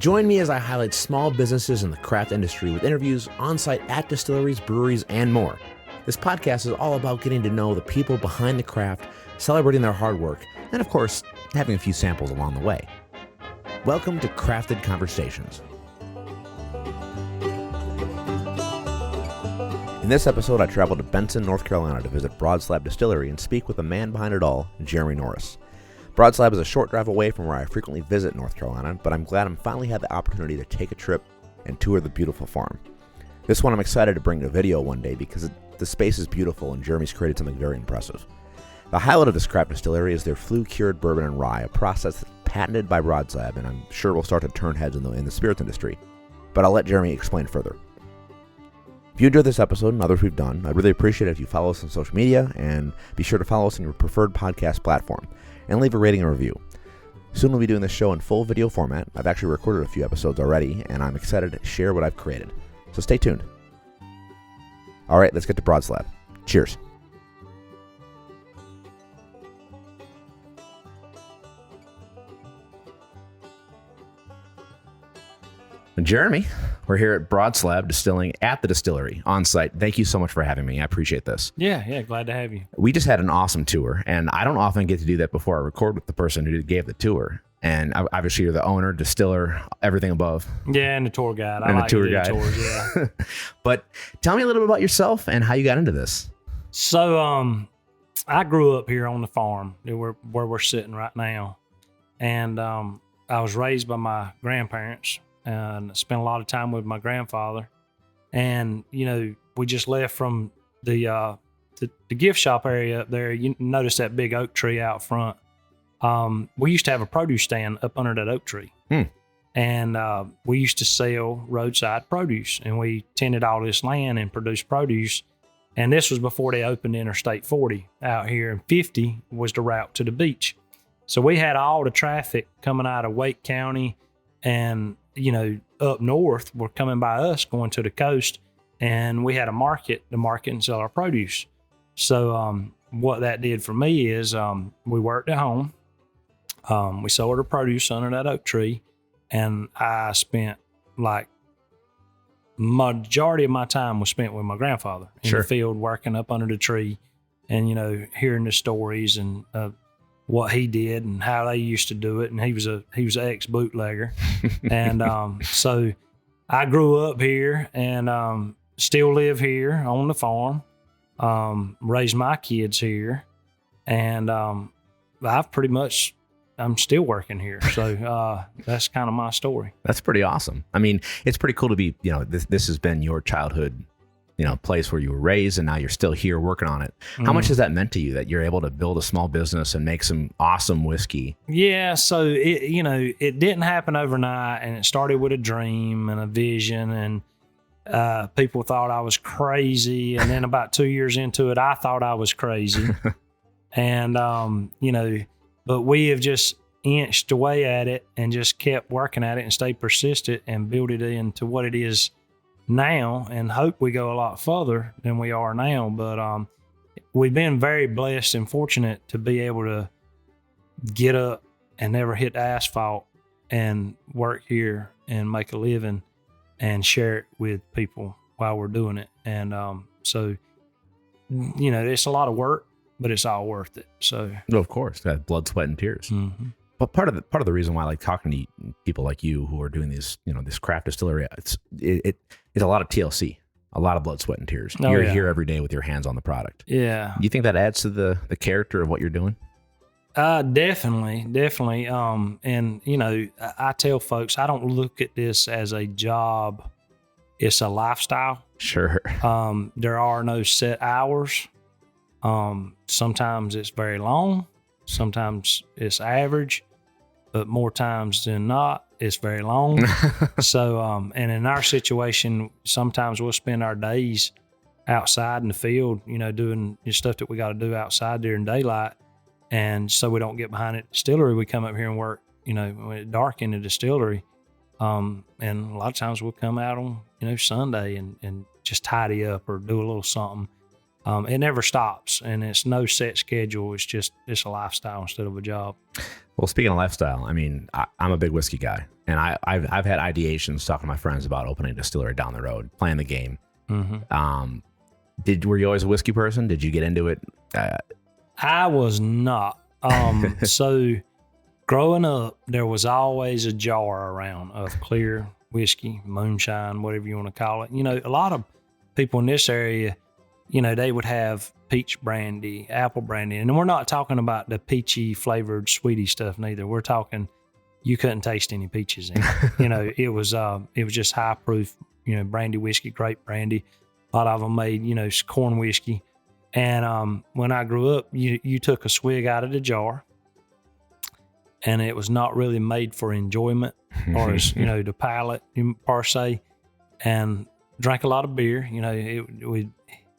Join me as I highlight small businesses in the craft industry with interviews on-site at distilleries, breweries, and more. This podcast is all about getting to know the people behind the craft, celebrating their hard work, and of course, having a few samples along the way. Welcome to Crafted Conversations. In this episode, I traveled to Benson, North Carolina to visit Broadslab Distillery and speak with the man behind it all, Jeremy Norris. Broadslab is a short drive away from where I frequently visit North Carolina, but I'm glad I finally had the opportunity to take a trip and tour the beautiful farm. This one I'm excited to bring to video one day because the space is beautiful and Jeremy's created something very impressive. The highlight of this craft distillery is their Flue Cured Bourbon and Rye, a process that's patented by Broadslab, and I'm sure will start to turn heads in the spirits industry. But I'll let Jeremy explain further. If you enjoyed this episode and others we've done, I'd really appreciate it if you follow us on social media, and be sure to follow us on your preferred podcast platform, and leave a rating and review. Soon we'll be doing this show in full video format. I've actually recorded a few episodes already, and I'm excited to share what I've created. So stay tuned. All right, let's get to Broadslab. Cheers. Jeremy, we're here at Broadslab Distilling at the distillery on site. Thank you so much for having me. I appreciate this. Yeah, glad to have you. We just had an awesome tour, and I don't often get to do that before I record with the person who gave the tour. And obviously, you're the owner, distiller, everything above. Yeah, and the tour guide. And the tour guide. Tours, yeah. But tell me a little bit about yourself and how you got into this. So, I grew up here on the farm where we're sitting right now, and I was raised by my grandparents. And spent a lot of time with my grandfather. And, we just left from the gift shop area up there. You notice that big oak tree out front. We used to have a produce stand up under that oak tree. And we used to sell roadside produce. And we tended all this land and produced produce. And this was before they opened Interstate 40 out here. And 50 was the route to the beach. So we had all the traffic coming out of Wake County and up north were coming by us going to the coast, and we had a market to market and sell our produce. So what that did for me is we worked at home. We sold our produce under that oak tree, and I spent majority of my time was spent with my grandfather in the field working up under the tree and, hearing the stories and what he did and how they used to do it. And he was an ex bootlegger. And so I grew up here and still live here on the farm, raised my kids here. And I'm still working here. So that's kind of my story. That's pretty awesome. I mean, it's pretty cool to be, this has been your childhood place where you were raised, and now you're still here working on it. How much has that meant to you that you're able to build a small business and make some awesome whiskey? Yeah. So it didn't happen overnight, and it started with a dream and a vision, and people thought I was crazy. And then about 2 years into it, I thought I was crazy. And, but we have just inched away at it and just kept working at it and stayed persistent and built it into what it is now, and hope we go a lot further than we are now. But we've been very blessed and fortunate to be able to get up and never hit the asphalt and work here and make a living and share it with people while we're doing it. And so it's a lot of work, but it's all worth it. So of course, that blood, sweat, and tears. Mm-hmm. But part of the reason why I like talking to people like you who are doing these, this craft distillery, it's a lot of TLC, a lot of blood, sweat, and tears. You're here every day with your hands on the product. Yeah. Do you think that adds to the character of what you're doing? Definitely. And I tell folks, I don't look at this as a job. It's a lifestyle. Sure. There are no set hours. Sometimes it's very long. Sometimes it's average, but more times than not, it's very long. So, and in our situation, sometimes we'll spend our days outside in the field, doing stuff that we got to do outside during daylight. And so we don't get behind it. Distillery, we come up here and work, when it's dark in the distillery. And a lot of times we'll come out on, Sunday and just tidy up or do a little something. It never stops, and it's no set schedule. It's a lifestyle instead of a job. Well, speaking of lifestyle, I mean, I'm a big whiskey guy, and I've had ideations talking to my friends about opening a distillery down the road, playing the game. Were you always a whiskey person? Did you get into it? I was not. So growing up, there was always a jar around of clear whiskey, moonshine, whatever you want to call it. You know, a lot of people in this area, you know, they would have peach brandy, apple brandy. And we're not talking about the peachy flavored sweetie stuff neither. We're talking, you couldn't taste any peaches in it. You know, it was just high proof, you know, brandy whiskey, grape brandy. A lot of them made, you know, corn whiskey. And when I grew up, you took a swig out of the jar, and it was not really made for enjoyment or as, you know, the palate per se, and drank a lot of beer. You know, it would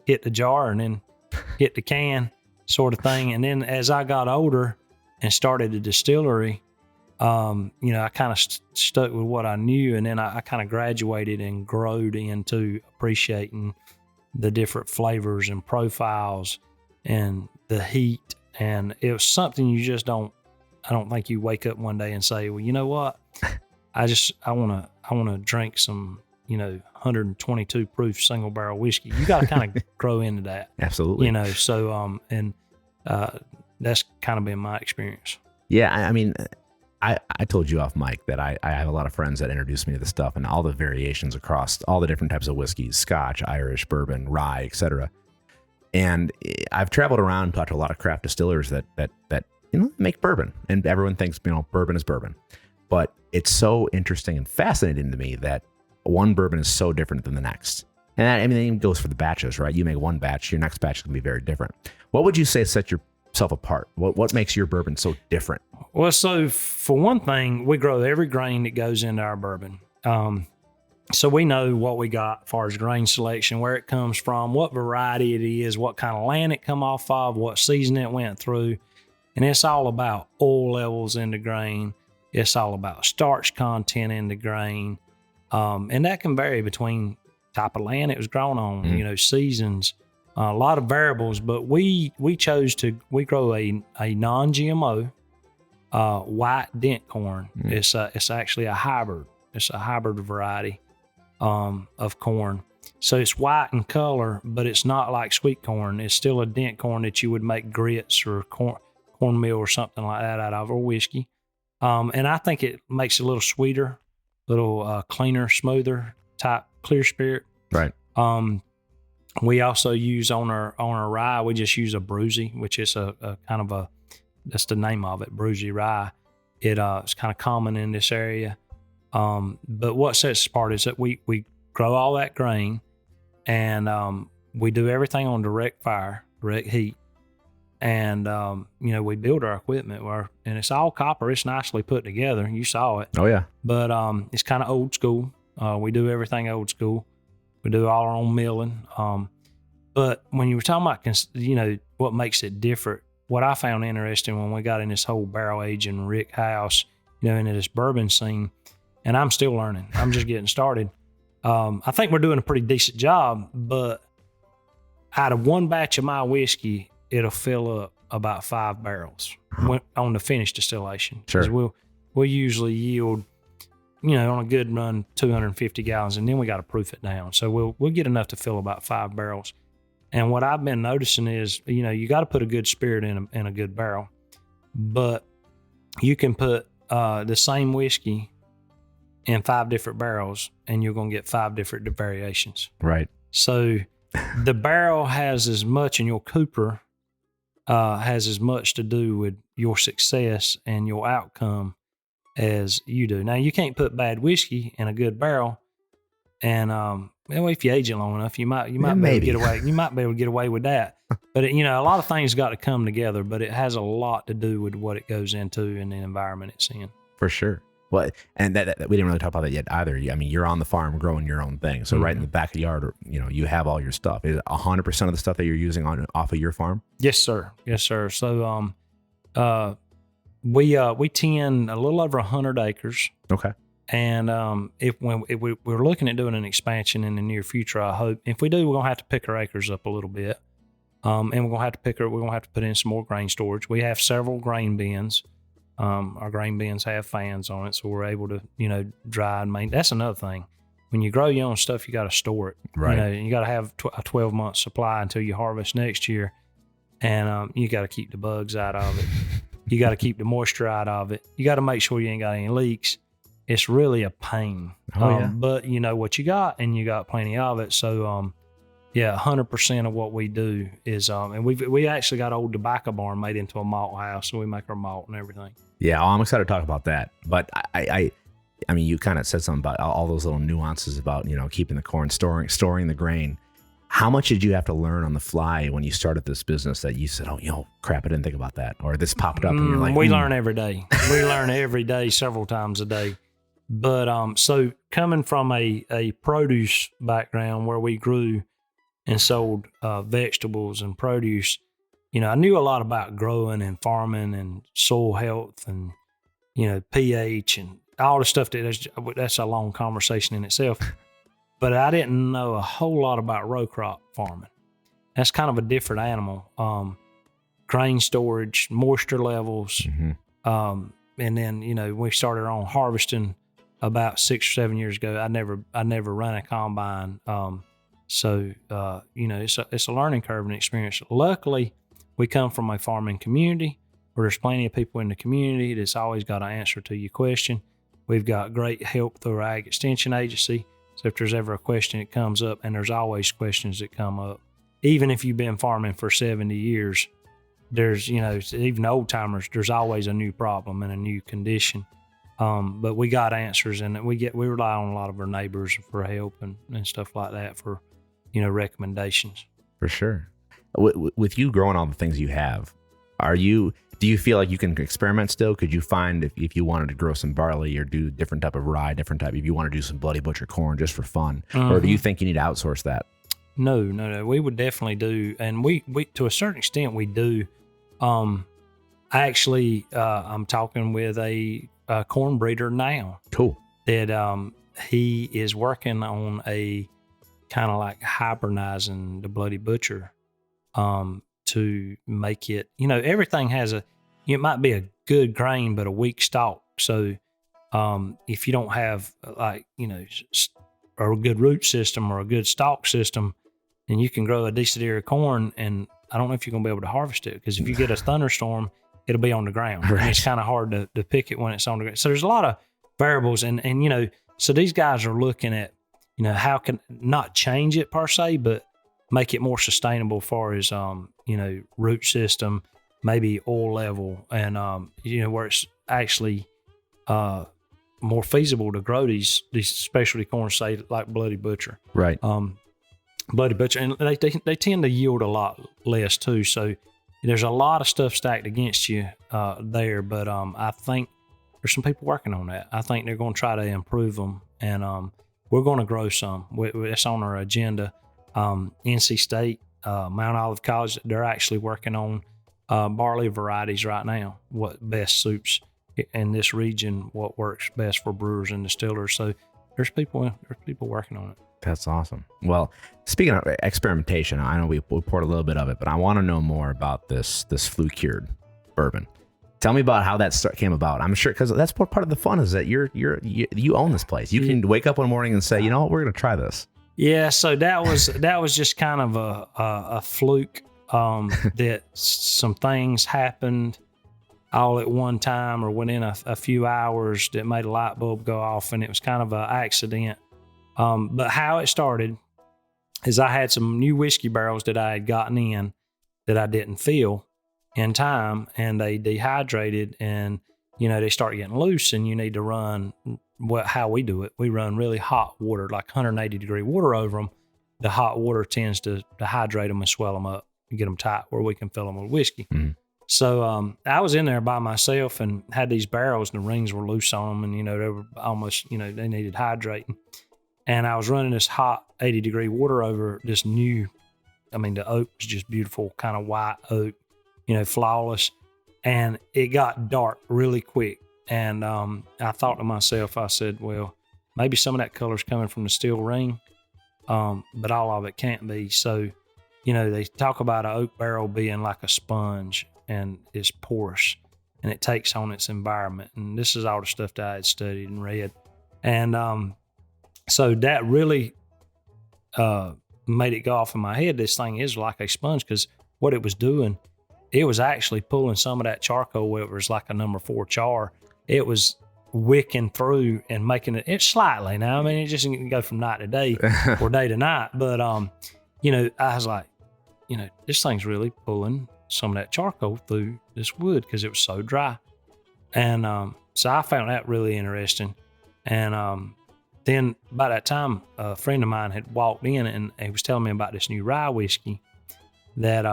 hit the jar and then hit the can sort of thing. And then as I got older and started a distillery, you know, I kind of stuck with what I knew, and then I kind of graduated and growed into appreciating the different flavors and profiles and the heat. And it was something you just I don't think you wake up one day and say, well, you know what? I want to drink some, you know, 122 proof single barrel whiskey. You got to kind of grow into that. Absolutely. You know, so, that's kind of been my experience. Yeah. I mean, I told you off mic that I have a lot of friends that introduced me to this stuff and all the variations across all the different types of whiskeys, Scotch, Irish, bourbon, rye, etc. And I've traveled around and talked to a lot of craft distillers that you know, make bourbon, and everyone thinks, you know, bourbon is bourbon. But it's so interesting and fascinating to me that one bourbon is so different than the next. And that, I mean, it even goes for the batches, right? You make one batch, your next batch can be very different. What would you say set yourself apart? What makes your bourbon so different? Well, so for one thing, we grow every grain that goes into our bourbon. So we know what we got as far as grain selection, where it comes from, what variety it is, what kind of land it come off of, what season it went through. And it's all about oil levels in the grain. It's all about starch content in the grain. And that can vary between type of land it was grown on, you know, seasons, a lot of variables. But we grow a non-GMO white dent corn. It's actually a hybrid. It's a hybrid variety of corn. So it's white in color, but it's not like sweet corn. It's still a dent corn that you would make grits or cornmeal or something like that out of, or whiskey. And I think it makes it a little sweeter, little cleaner, smoother type clear spirit. Right. We also use on our rye, we just use a Bruzy, which is a kind of that's the name of it, Bruzy rye. It's kind of common in this area. But what sets us apart is that we grow all that grain, and we do everything on direct fire, direct heat. And, you know, we build our equipment and it's all copper. It's nicely put together. You saw it. Oh, yeah. But it's kind of old school. We do everything old school. We do all our own milling. But when you were talking about, you know, what makes it different, what I found interesting when we got in this whole barrel aging Rick House, you know, into this bourbon scene, and I'm still learning. I'm just getting started. I think we're doing a pretty decent job, but out of one batch of my whiskey, it'll fill up about 5 barrels on the finished distillation. Sure. We'll usually yield, you know, on a good run, 250 gallons, and then we got to proof it down. So we'll get enough to fill about 5 barrels. And what I've been noticing is, you know, you got to put a good spirit in a good barrel, but you can put the same whiskey in 5 different barrels, and you're going to get 5 different variations. Right. So the barrel has as much, and your cooper has as much to do with your success and your outcome as you do. Now, you can't put bad whiskey in a good barrel, and well, if you age it long enough, you might be able to get away. You might be able to get away with that. But you know, a lot of things got to come together. But it has a lot to do with what it goes into and the environment it's in. For sure. Well, and that we didn't really talk about that yet either. I mean, you're on the farm growing your own thing. So right in the back of the yard, you know, you have all your stuff. Is it 100% of the stuff that you're using off of your farm? Yes, sir. Yes, sir. So we tend a little over 100 acres. Okay. And if we're looking at doing an expansion in the near future, I hope if we do, we're gonna have to pick our acres up a little bit. And we're going to have to put in some more grain storage. We have several grain bins. Our grain bins have fans on it, so we're able to, dry and maintain. That's another thing. When you grow your own stuff, you got to store it. Right. You got to have a 12-month supply until you harvest next year. And you got to keep the bugs out of it. You got to keep the moisture out of it. You got to make sure you ain't got any leaks. It's really a pain. But you know what you got, and you got plenty of it. So, 100% of what we do is, and we actually got an old tobacco barn made into a malt house, so we make our malt and everything. Yeah, I'm excited to talk about that. But I mean, you kind of said something about all those little nuances about, keeping the corn, storing the grain. How much did you have to learn on the fly when you started this business that you said, crap, I didn't think about that, or this popped up and you're like, we learn every day. We learn every day, several times a day. But so coming from a produce background where we grew and sold vegetables and produce, I knew a lot about growing and farming and soil health and, pH and all the stuff that's a long conversation in itself. But I didn't know a whole lot about row crop farming. That's kind of a different animal. Grain storage, moisture levels. And then, we started on harvesting about 6 or 7 years ago. I never run a combine. So it's a learning curve and experience. Luckily, we come from a farming community where there's plenty of people in the community that's always got an answer to your question. We've got great help through our Ag Extension Agency. So if there's ever a question that comes up, and there's always questions that come up, even if you've been farming for 70 years, there's, even old timers, there's always a new problem and a new condition. But we got answers, and we rely on a lot of our neighbors for help and stuff like that for, recommendations. For sure. With you growing all the things you have, do you feel like you can experiment still? Could you find if you wanted to grow some barley or do different type of rye, if you want to do some Bloody Butcher corn just for fun, or do you think you need to outsource that? No. We would definitely do. And we to a certain extent, we do. Actually, I'm talking with a corn breeder now. Cool. That he is working on a kind of like hybridizing the Bloody Butcher to make it, everything has it might be a good grain, but a weak stalk. So if you don't have a good root system or a good stalk system, then you can grow a decent ear of corn. And I don't know if you're going to be able to harvest it, because if you get a thunderstorm, it'll be on the ground. Right. And it's kind of hard to pick it when it's on the ground. So there's a lot of variables. And so these guys are looking at, how can not change it per se, but make it more sustainable as far as, root system, maybe oil level, and, where it's actually more feasible to grow these specialty corn, say like Bloody Butcher. Right. Bloody Butcher. And they tend to yield a lot less too. So there's a lot of stuff stacked against you there. But I think there's some people working on that. I think they're going to try to improve them. And we're going to grow some. It's on our agenda. NC State, Mount Olive College, they're actually working on barley varieties right now, what best suits in this region, what works best for brewers and distillers. So there's people working on it. That's awesome. Well, speaking of experimentation, I know we poured a little bit of it, but I want to know more about this Flue Cured Bourbon. Tell me about how that came about. I'm sure, because that's part of the fun is that you own this place. You can wake up one morning and say, we're going to try this. Yeah, so that was just kind of a fluke that some things happened all at one time or within a few hours that made a light bulb go off, and it was kind of an accident. But how it started is I had some new whiskey barrels that I had gotten in that I didn't fill in time, and they dehydrated, and they start getting loose, and you need to run how we do it. We run really hot water, like 180 degree water over them. The hot water tends to hydrate them and swell them up and get them tight where we can fill them with whiskey. Mm-hmm. So I was in there by myself and had these barrels, and the rings were loose on them, and they were almost, they needed hydrating. And I was running this hot 80 degree water over this new, the oak was just beautiful, kind of white oak, flawless. And it got dark really quick. And I thought to myself, I said, well, maybe some of that color's coming from the steel ring, but all of it can't be. So they talk about an oak barrel being like a sponge and it's porous and it takes on its environment. And this is all the stuff that I had studied and read. And so that really made it go off in my head. This thing is like a sponge, because what it was doing, it was actually pulling some of that charcoal, where it was like a number 4 char. It was wicking through and making it slightly. Now, I mean, it just didn't go from night to day or day to night. But, I was like, this thing's really pulling some of that charcoal through this wood because it was so dry. And so I found that really interesting. And then by that time, a friend of mine had walked in and he was telling me about this new rye whiskey that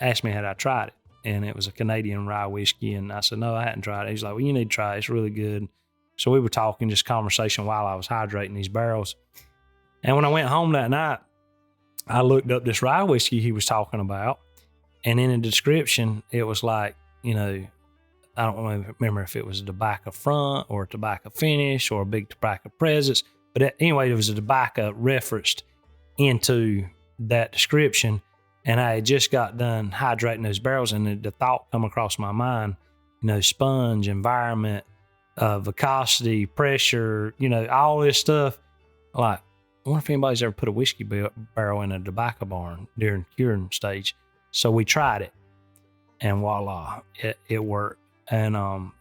asked me had I tried it. And it was a Canadian rye whiskey. And I said, no, I hadn't tried it. He's like, well, you need to try it. It's really good. So we were talking, just conversation while I was hydrating these barrels. And when I went home that night, I looked up this rye whiskey he was talking about. And in the description, it was like, I don't remember if it was a tobacco front or a tobacco finish or a big tobacco presence. But anyway, there was a tobacco referenced into that description. And I had just got done hydrating those barrels, and the thought come across my mind, sponge, environment, viscosity, pressure, all this stuff. Like, I wonder if anybody's ever put a whiskey barrel in a tobacco barn during curing stage. So we tried it, and voila, it worked. And well,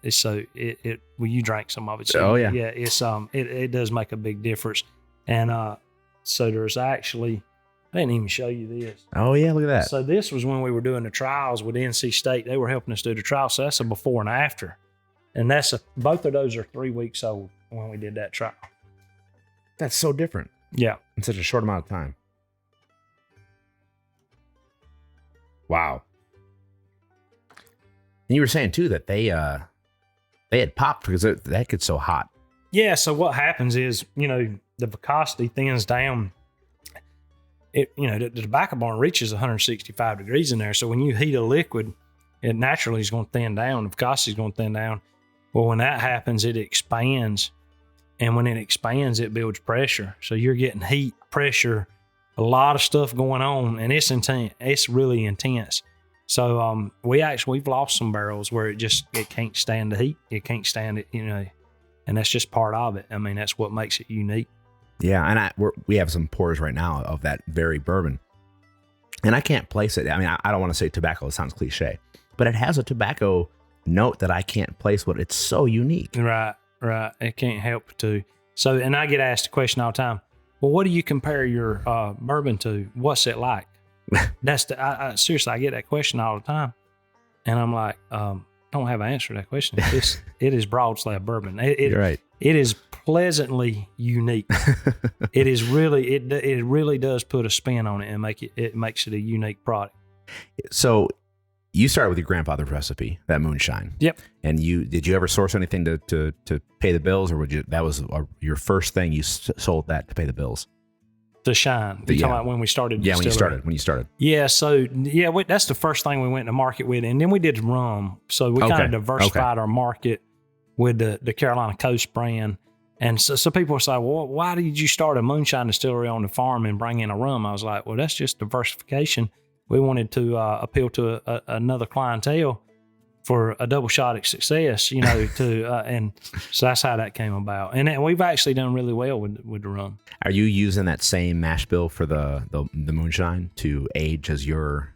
you drank some of it. So yeah, it does make a big difference. And so there's actually, I didn't even show you this. Oh yeah, look at that. So this was when we were doing the trials with NC State. They were helping us do the trial. So that's a before and after. And both of those are 3 weeks old when we did that trial. That's so different. Yeah. In such a short amount of time. Wow. And you were saying too that they had popped because that gets so hot. Yeah. So what happens is, the viscosity thins down. The tobacco barn reaches 165 degrees in there. So when you heat a liquid, it naturally is going to thin down. The viscosity is going to thin down. Well, when that happens, it expands. And when it expands, it builds pressure. So you're getting heat, pressure, a lot of stuff going on, and it's intense. It's really intense. So we've lost some barrels where it can't stand the heat. It can't stand it, and that's just part of it. I mean, that's what makes it unique. Yeah, and we have some pours right now of that very bourbon, and I can't place it. I mean, I don't want to say tobacco. It sounds cliche, but it has a tobacco note that I can't place. But it's so unique. Right. It can't help to. So, and I get asked the question all the time. Well, what do you compare your bourbon to? What's it like? Seriously, I get that question all the time, and I'm like, don't have an answer to that question. It is Broadslab bourbon. You're right. It is pleasantly unique. It is really, it really does put a spin on it and makes it a unique product. So you started with your grandfather's recipe, that moonshine. Yep. And did you ever source anything to pay the bills, or that was your first thing you sold that to pay the bills? The shine. You're talking about when we started? Yeah, when you started. Yeah, so that's the first thing we went to market with, and then we did rum. So we kind of diversified our market with the Carolina Coast brand. And so people say, well, why did you start a moonshine distillery on the farm and bring in a rum? I was like, well, that's just diversification. We wanted to appeal to another clientele for a double shot of success, and so that's how that came about. And we've actually done really well with the rum. Are you using that same mash bill for the moonshine to age as your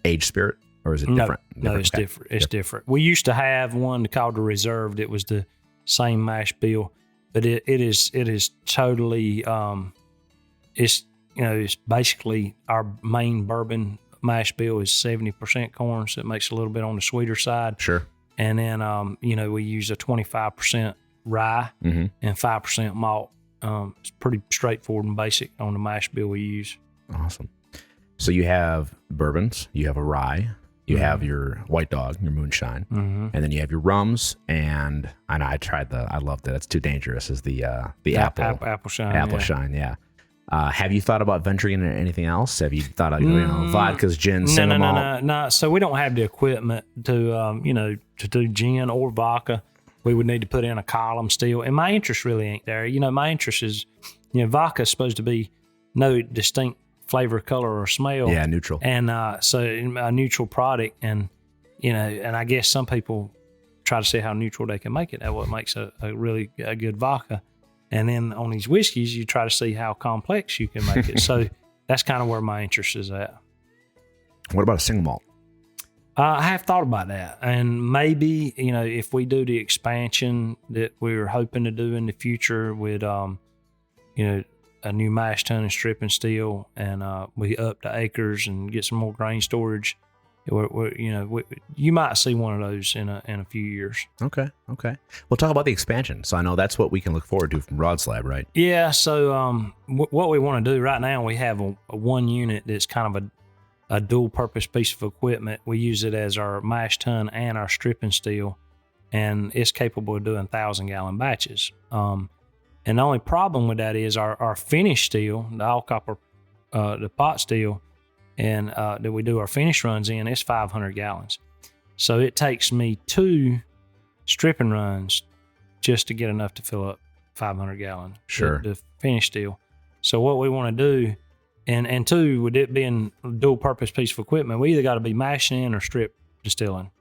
aged spirit, or is it different? No, it's different. It's different. We used to have one called the Reserved. It was the same mash bill, but it is totally it's basically our main bourbon mash bill is 70% corn, so it makes it a little bit on the sweeter side. Sure. And then, we use a 25% rye and 5% malt. It's pretty straightforward and basic on the mash bill we use. Awesome. So you have bourbons, you have a rye, you have your white dog, your moonshine, and then you have your rums. And I know I loved it. It's Too Dangerous is the apple shine. Yeah. Have you thought about venturing into anything else? Have you thought of vodkas, gin, single malt? No. So we don't have the equipment to do gin or vodka. We would need to put in a column still, and my interest really ain't there. My interest is, vodka is supposed to be no distinct flavor, color, or smell. Yeah, neutral. And so a neutral product, and and I guess some people try to see how neutral they can make it. That's what makes a really good vodka. And then on these whiskeys, you try to see how complex you can make it. So that's kind of where my interest is at. What about a single malt? I have thought about that, and maybe if we do the expansion that we were hoping to do in the future with a new mash tun and stripping still, and we up the acres and get some more grain storage, you might see one of those in a few years. Okay. We'll talk about the expansion. So I know that's what we can look forward to from Broadslab, right? Yeah. So what we want to do right now, we have a one unit that's kind of a dual purpose piece of equipment. We use it as our mash tun and our stripping steel, and it's capable of doing 1,000-gallon batches. And the only problem with that is our finished steel, the all copper, the pot steel, and that we do our finish runs in, it's 500 gallons. So it takes me 2 stripping runs just to get enough to fill up 500 gallons. Sure. The finished steel. So what we want to do, and 2, with it being a dual purpose piece of equipment, we either got to be mashing in or strip distilling.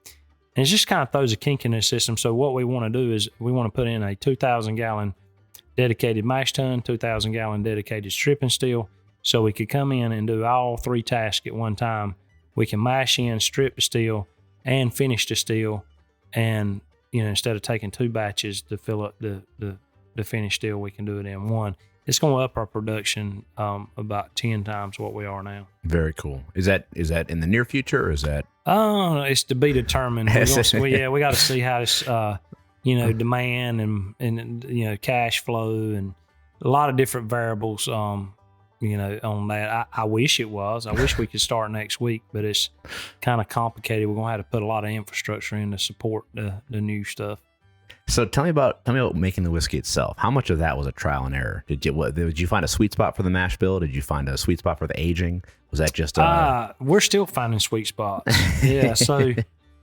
And it just kind of throws a kink in the system. So what we want to do is we want to put in a 2,000-gallon dedicated mash tun, 2,000-gallon dedicated stripping steel, so we could come in and do all 3 tasks at one time. We can mash in, strip the steel, and finish the steel. And instead of taking 2 batches to fill up the finished steel, we can do it in 1. It's going to up our production about 10 times what we are now. Very cool. Is that in the near future, or is that? It's to be determined. We got to see how this, demand and cash flow and a lot of different variables, on that. I wish it was. I wish we could start next week, but it's kind of complicated. We're going to have to put a lot of infrastructure in to support the new stuff. So tell me about making the whiskey itself. How much of that was a trial and error? Did you find a sweet spot for the mash bill? Did you find a sweet spot for the aging? Was that just we're still finding sweet spots. Yeah. So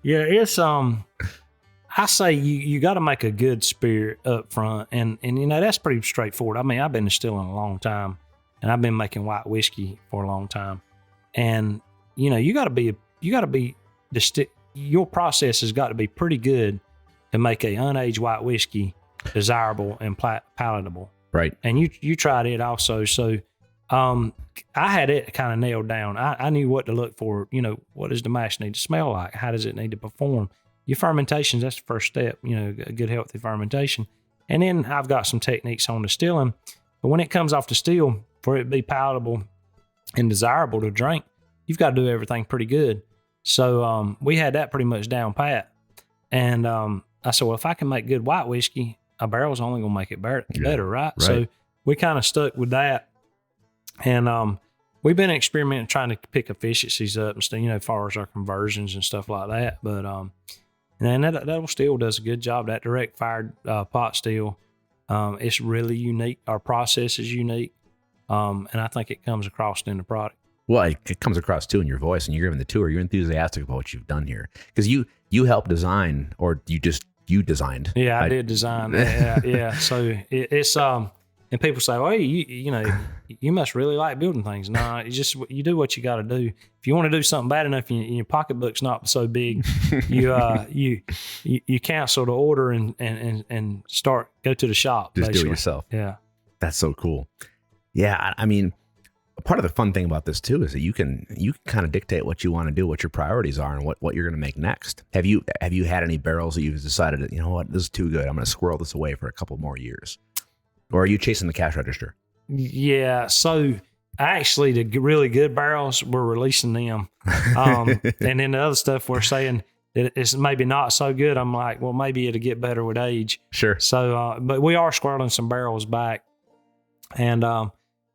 yeah, it's I say you got to make a good spirit up front, and that's pretty straightforward. I mean, I've been distilling a long time, and I've been making white whiskey for a long time, and you got to be your process has got to be pretty good to make a unaged white whiskey desirable and palatable. Right. And you tried it also. So I had it kind of nailed down. I knew what to look for. What does the mash need to smell like? How does it need to perform? Your fermentation, that's the first step, a good healthy fermentation. And then I've got some techniques on distilling. But when it comes off the still, for it to be palatable and desirable to drink, you've got to do everything pretty good. So we had that pretty much down pat. And I said, well, if I can make good white whiskey, a barrel's only going to make it better, right? So we kind of stuck with that. And we've been experimenting, trying to pick efficiencies up and stuff, as far as our conversions and stuff like that. But and that still does a good job. That direct fired pot still, it's really unique. Our process is unique. And I think it comes across in the product. Well, it comes across too in your voice, and you're giving the tour. You're enthusiastic about what you've done here, because you helped design, or you designed. Yeah, I did design. Yeah. So it's and people say, well, you must really like building things. No, you do what you got to do. If you want to do something bad enough, and your pocketbook's not so big, you cancel the order and go to the shop. Just basically. Do it yourself. Yeah, that's so cool. Yeah, I mean, part of the fun thing about this too is that you can kind of dictate what you want to do, what your priorities are, and what you're going to make next. Have you had any barrels that you've decided that, this is too good, I'm going to squirrel this away for a couple more years? Or are you chasing the cash register? Yeah, so actually the really good barrels, we're releasing them. And then the other stuff we're saying that it's maybe not so good, I'm like, well, maybe it'll get better with age. Sure. So, but we are squirreling some barrels back. And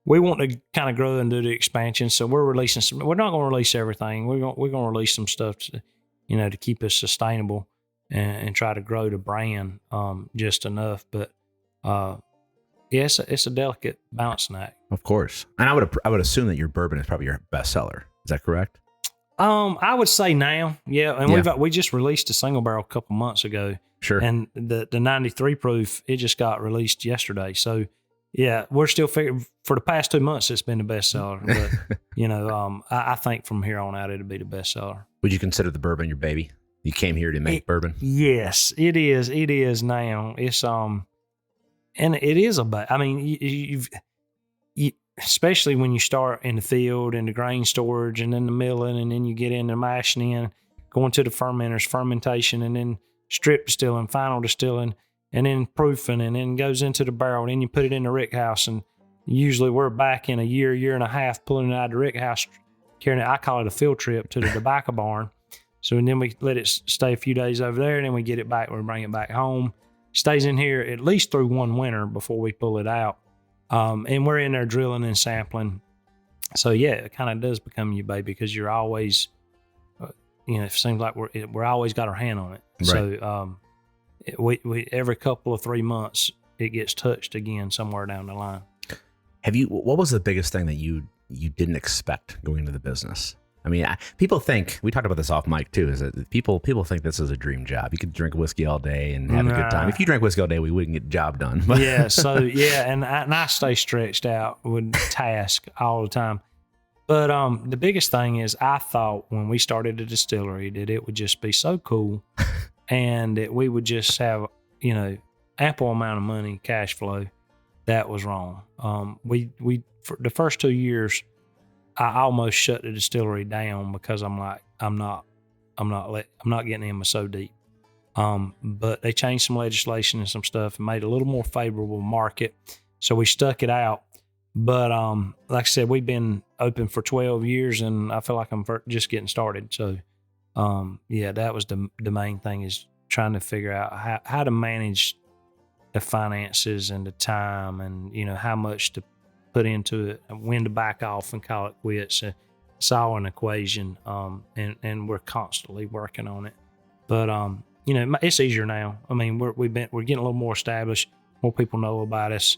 we want to kind of grow and do the expansion. So we're releasing some. We're not going to release everything. We're going to release some stuff to, to keep us sustainable and try to grow the brand just enough. But it's a delicate balancing act. Of course. And I would assume that your bourbon is probably your best seller. Is that correct? I would say now, yeah. And we just released a single barrel a couple months ago. Sure. And the 93 proof, it just got released yesterday. So Yeah, we're still figuring. For the past 2 months, it's been the best seller. But I think from here on out, it'll be the best seller. Would you consider the bourbon your baby? You came here to make bourbon. Yes, it is. It is now. It's and it is I mean, you especially when you start in the field and the grain storage, and then the milling, and then you get into mashing in, going to the fermenters, fermentation, and then strip distilling, final distilling, and then proofing, and then goes into the barrel, and then you put it in the rick house, and usually we're back in a year and a half pulling it out of the rick house, carrying it. I call it a field trip to the tobacco barn. So and then we let it stay a few days over there, and then we get it back. We bring it back home. Stays in here at least through one winter before we pull it out. And we're in there drilling and sampling. So yeah, it kind of does become your baby because you're always, it seems like we're always got our hand on it. Right. So we every couple of 3 months it gets touched again somewhere down the line. What was the biggest thing that you didn't expect going into the business? I mean, people think, we talked about this off mic too, is that people think this is a dream job. You could drink whiskey all day and have a good time. If you drank whiskey all day, we wouldn't get the job done. Yeah, so yeah, and I stay stretched out with task all the time. But the biggest thing is I thought when we started the distillery that it would just be so cool and that we would just have, ample amount of money, cash flow. That was wrong. We for the first 2 years, I almost shut the distillery down because I'm like, I'm not getting in so deep. But they changed some legislation and some stuff and made it a little more favorable market. So we stuck it out. But like I said, we've been open for 12 years and I feel like I'm just getting started. So that was the main thing, is trying to figure out how to manage the finances and the time and, how much to put into it and when to back off and call it quits. It's all an equation, and we're constantly working on it. But it's easier now. I mean, we're getting a little more established. More people know about us.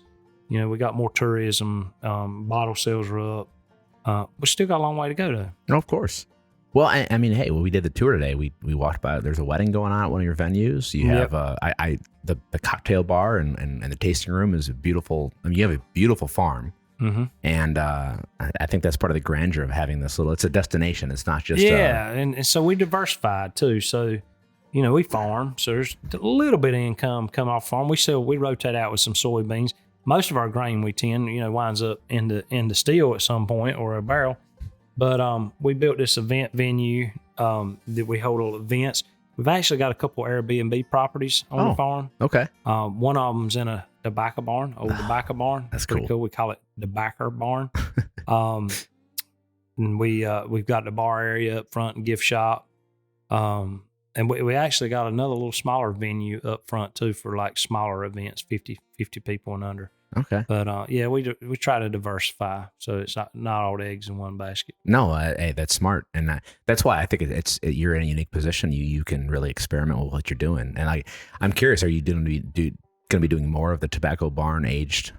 We got more tourism. Bottle sales are up. We still got a long way to go though. No, of course. Well, I mean, hey, we did the tour today. We walked by. There's a wedding going on at one of your venues. You have the cocktail bar and the tasting room is beautiful. I mean, you have a beautiful farm. Mm-hmm. And I think that's part of the grandeur of having this it's a destination. It's not just and so we diversified too. So we farm, so there's a little bit of income come off farm. We rotate out with some soybeans. Most of our grain we tend winds up in the steel at some point or a barrel. But we built this event venue that we hold events. We've actually got a couple Airbnb properties on the farm. Okay. One of them's in a tobacco barn, tobacco barn. That's pretty cool. We call it the backer barn. And we've got the bar area up front and gift shop. And we actually got another little smaller venue up front too for like smaller events, 50 people and under. Okay. But we try to diversify, so it's not all the eggs in one basket. No, hey, that's smart, and that's why I think you're in a unique position. You can really experiment with what you're doing, and I'm curious, are you going to be doing more of the tobacco barn aged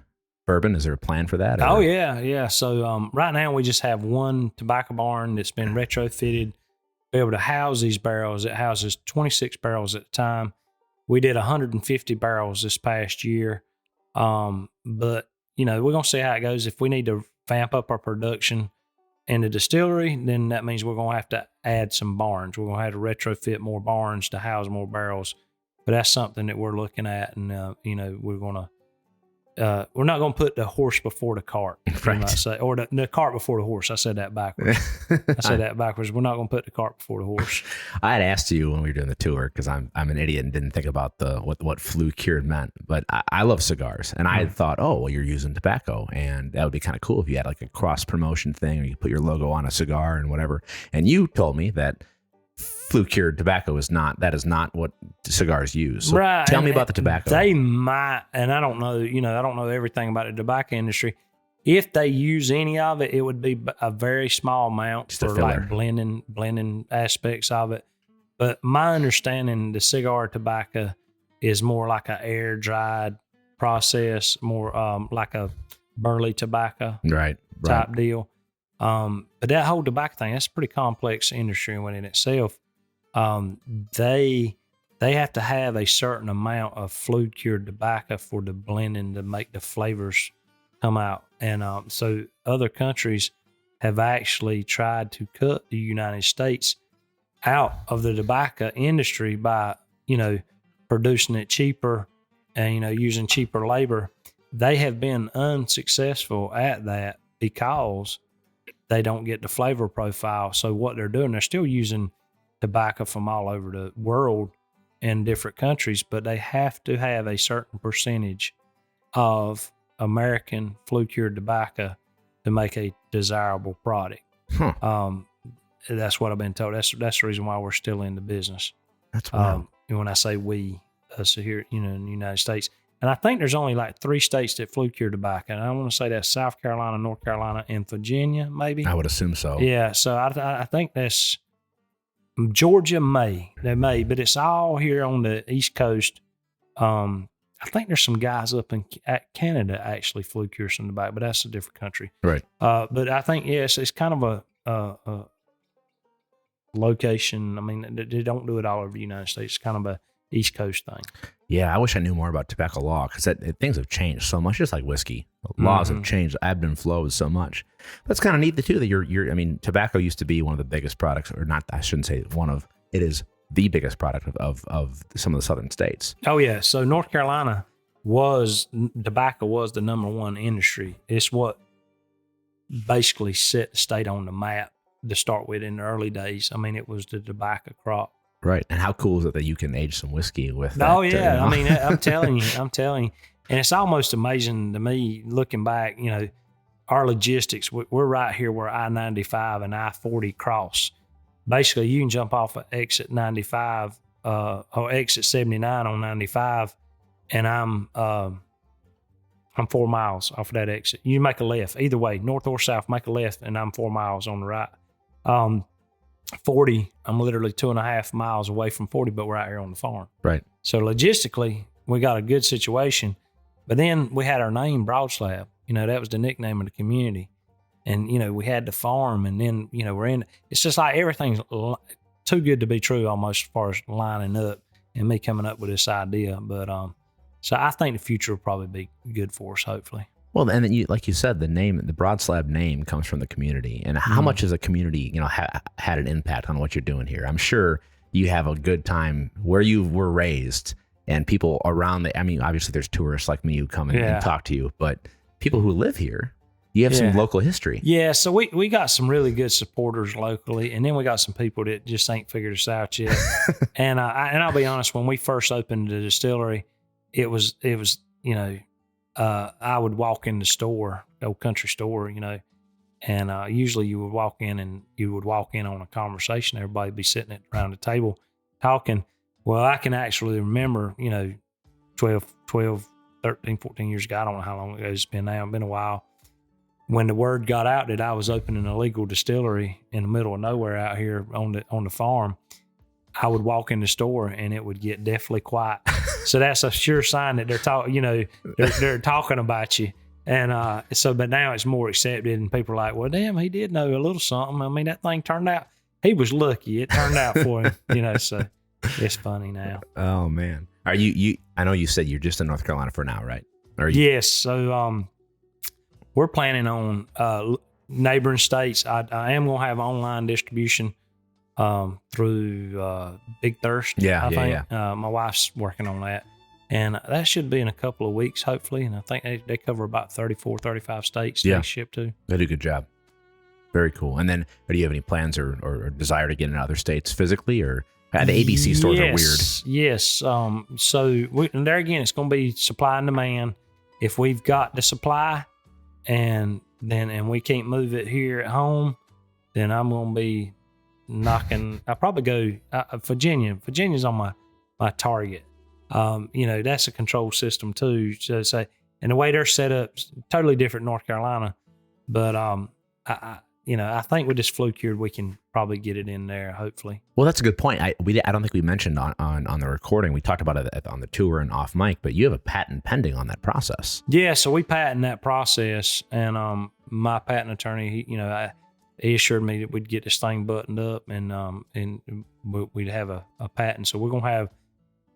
bourbon? Is there a plan for that? Or? Oh yeah. So right now we just have one tobacco barn that's been retrofitted to be able to house these barrels. It houses 26 barrels at a time. We did 150 barrels this past year. But we're going to see how it goes. If we need to vamp up our production in the distillery, then that means we're going to have to add some barns. We're going to have to retrofit more barns to house more barrels. But that's something that we're looking at, and we're going to. We're not going to put the horse before the cart, right? Or the cart before the horse. I said that backwards. We're not going to put the cart before the horse. I had asked you when we were doing the tour because I'm an idiot and didn't think about what Flue Cured meant. But I love cigars, and I had thought, you're using tobacco, and that would be kind of cool if you had like a cross promotion thing, or you put your logo on a cigar and whatever. And you told me that Flue Cured tobacco is not what cigars use. So right. Tell me about the tobacco. They might, and I don't know, I don't know everything about the tobacco industry. If they use any of it, it would be a very small amount just for like blending aspects of it. But my understanding, the cigar tobacco is more like an air dried process, more like a burley tobacco type deal. But that whole tobacco thing, that's a pretty complex industry in itself. They have to have a certain amount of flue cured tobacco for the blending to make the flavors come out. And so other countries have actually tried to cut the United States out of the tobacco industry by, producing it cheaper and, using cheaper labor. They have been unsuccessful at that because they don't get the flavor profile. So what they're doing, they're still using tobacco from all over the world in different countries, but they have to have a certain percentage of American flue cured tobacco to make a desirable product. That's what I've been told. That's the reason why we're still in the business. That's wild. And when I say we, so here, in the United States, and I think there's only like 3 states that flue cure tobacco. And I want to say that's South Carolina, North Carolina, and Virginia, maybe. I would assume so. Yeah. So I think that's Georgia they may, but it's all here on the East Coast. I think there's some guys up in Canada actually flue cure some tobacco, but that's a different country. Right. But I think, yes, it's kind of a location. I mean, they don't do it all over the United States. It's kind of a East Coast thing. Yeah, I wish I knew more about tobacco law because things have changed so much, just like whiskey. Laws have changed, ebbed and flowed so much. That's kind of neat, too, that tobacco used to be one of the biggest products, or not, I shouldn't say it is the biggest product of some of the southern states. Oh, yeah. So North Carolina tobacco was the number one industry. It's what basically set the state on the map to start with in the early days. I mean, it was the tobacco crop. Right. And how cool is it that you can age some whiskey with that? Oh, yeah. I mean, I'm telling you. And it's almost amazing to me looking back, our logistics. We're right here where I-95 and I-40 cross. Basically, you can jump off of exit 95 or exit 79 on 95, and I'm 4 miles off of that exit. You make a left. Either way, north or south, make a left, and I'm 4 miles on the right. 40, I'm literally 2.5 miles away from 40, but we're out here on the farm. Right. So logistically, we got a good situation. But then we had our name, Broadslab. That was the nickname of the community. And, we had the farm, and then, we're in. It's just like everything's too good to be true almost as far as lining up and me coming up with this idea. But so I think the future will probably be good for us, hopefully. Well, and then like you said, the Broadslab name comes from the community. And how much has a community, had an impact on what you're doing here? I'm sure you have a good time where you were raised and people around obviously there's tourists like me who come in and talk to you, but people who live here, you have some local history. Yeah, so we got some really good supporters locally, and then we got some people that just ain't figured us out yet. And I'll be honest, when we first opened the distillery, it was I would walk in the store, old country store, and usually you would walk in on a conversation. Everybody would be sitting around the table talking. Well, I can actually remember, 12, 13, 14 years ago. I don't know how long ago it's been now. It's been a while. When the word got out that I was opening a legal distillery in the middle of nowhere out here on the farm, I would walk in the store and it would get deathly quiet. So that's a sure sign that they're talking, they're talking about you. And but now it's more accepted, and people are like, well, damn, he did know a little something. I mean, that thing turned out, he was lucky. It turned out for him, so it's funny now. Oh, man. Are you, I know you said you're just in North Carolina for now, right? Yes. So we're planning on neighboring states. I am going to have online distribution through Big Thirst. I think. My wife's working on that. And that should be in a couple of weeks, hopefully. And I think they cover about 34, 35 states they ship to. They do a good job. Very cool. And then do you have any plans or desire to get in other states physically? Or the ABC stores are weird. Yes. So and there again, it's going to be supply and demand. If we've got the supply and we can't move it here at home, then I'm going to be knocking. I'll probably go Virginia. Virginia's on my target. That's a control system too. So say, and the way they're set up, totally different North Carolina. But I think with this Flue Cured, we can probably get it in there. Hopefully. Well, that's a good point. I don't think we mentioned on the recording. We talked about it on the tour and off mic, but you have a patent pending on that process. Yeah, so we patent that process, and my patent attorney, he assured me that we'd get this thing buttoned up, and we'd have a patent. So we're gonna have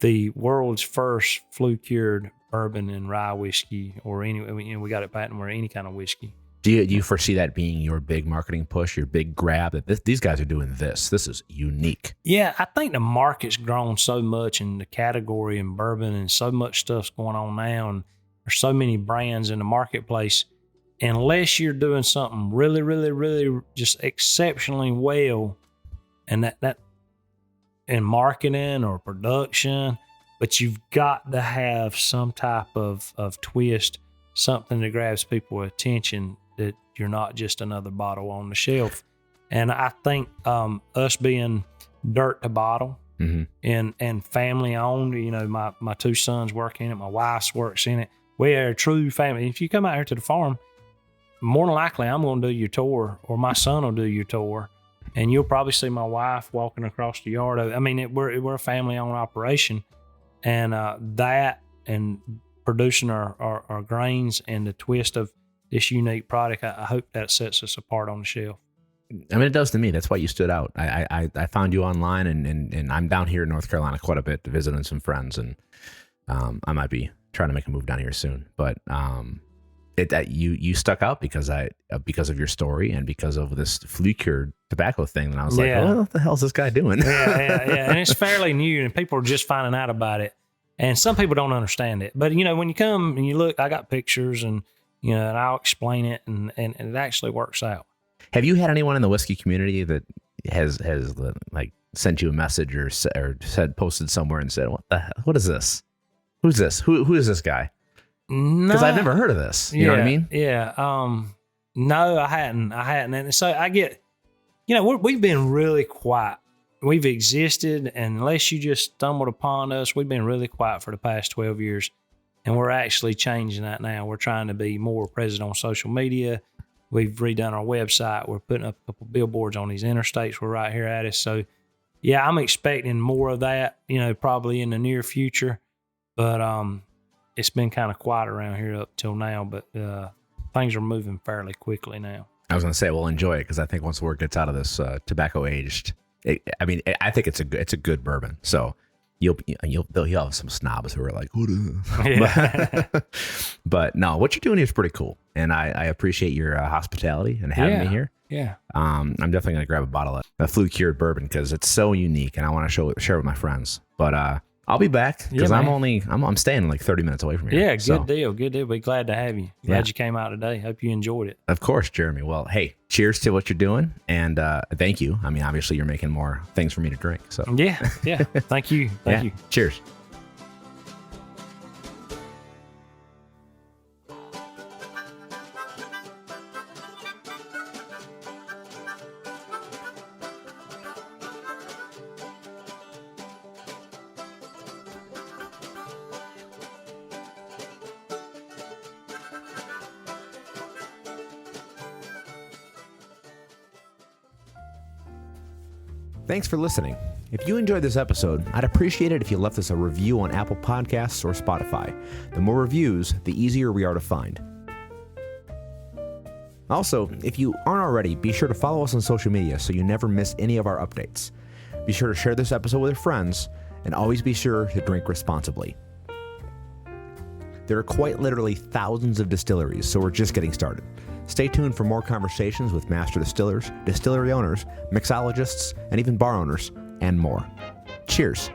the world's first Flue Cured bourbon and rye whiskey or any. We got it patented for any kind of whiskey. Do you foresee that being your big marketing push, your big grab? That these guys are doing this. This is unique. Yeah, I think the market's grown so much in the category in bourbon, and so much stuff's going on now, and there's so many brands in the marketplace. Unless you're doing something really, really, really just exceptionally well, and that in marketing or production, but you've got to have some type of twist, something that grabs people's attention, that you're not just another bottle on the shelf. And I think us being dirt to bottle and family owned, my 2 sons work in it, my wife works in it. We are a true family. If you come out here to the farm, more than likely I'm going to do your tour, or my son will do your tour, and you'll probably see my wife walking across the yard. I mean, we're a family owned operation, and that and producing our grains and the twist of this unique product, I hope that sets us apart on the shelf. I mean, it does to me. That's why you stood out. I found you online, and I'm down here in North Carolina quite a bit, visiting some friends, and I might be trying to make a move down here soon. But you stuck out because of your story and because of this Flue Cured tobacco thing. And I was like, oh, what the hell is this guy doing? Yeah. And it's fairly new, and people are just finding out about it. And some people don't understand it. But, when you come and you look, I got pictures, and I'll explain it, and it actually works out. Have you had anyone in the whiskey community that has like sent you a message or posted somewhere and said, what is this? Who's this? Who is this guy? Because I've never heard of this. You know what I mean? Yeah. No, I hadn't. And so I get, we've been really quiet. We've existed, and unless you just stumbled upon us, we've been really quiet for the past 12 years. And we're actually changing that now. We're trying to be more present on social media. We've redone our website. We're putting up a couple billboards on these interstates. We're right here at us. So, yeah, I'm expecting more of that, probably in the near future. But it's been kind of quiet around here up till now. But things are moving fairly quickly now. I was going to say, well, enjoy it, because I think once word gets out of this tobacco aged, I think it's a good bourbon. So you'll have some snobs who are like, but no, what you're doing here is pretty cool, and I appreciate your hospitality and having me here. Yeah. I'm definitely gonna grab a bottle of Flue Cured Bourbon because it's so unique, and I want to share with my friends. But I'll be back because I'm staying like 30 minutes away from here. Yeah, good deal. Be glad to have you. Glad you came out today. Hope you enjoyed it. Of course, Jeremy. Well, hey, cheers to what you're doing, and thank you. I mean, obviously you're making more things for me to drink. So yeah. Thank you. Thank you. Cheers. Thanks for listening. If you enjoyed this episode, I'd appreciate it if you left us a review on Apple Podcasts or Spotify. The more reviews, the easier we are to find. Also, if you aren't already, be sure to follow us on social media so you never miss any of our updates. Be sure to share this episode with your friends, and always be sure to drink responsibly. There are quite literally thousands of distilleries, so we're just getting started. Stay tuned for more conversations with master distillers, distillery owners, mixologists, and even bar owners, and more. Cheers.